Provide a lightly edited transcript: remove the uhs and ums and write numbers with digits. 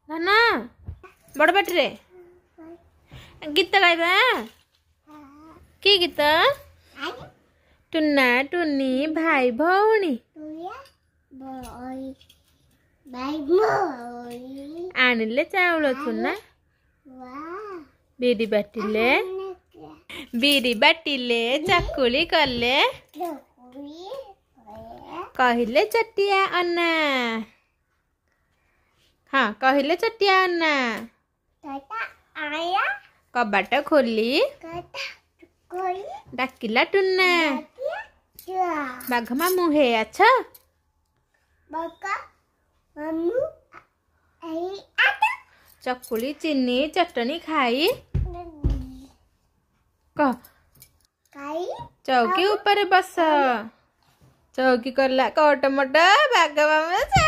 धन बड़ पाटी गीत गाइबा कि गीत टुन्ना टुन्नी भाई भौणी आनिले चाउल चुना बिरी बाटिले चकुली कले कहले चटिया अन्ना हाँ कहले चटिया अन्ना कबाट खोली डाकिला टुन्ना बाघ मामू हे अच्छा चकुली चीनी चटनी खाई कह चौकी ऊपर बस चौकी करला कटमट बाघ मामू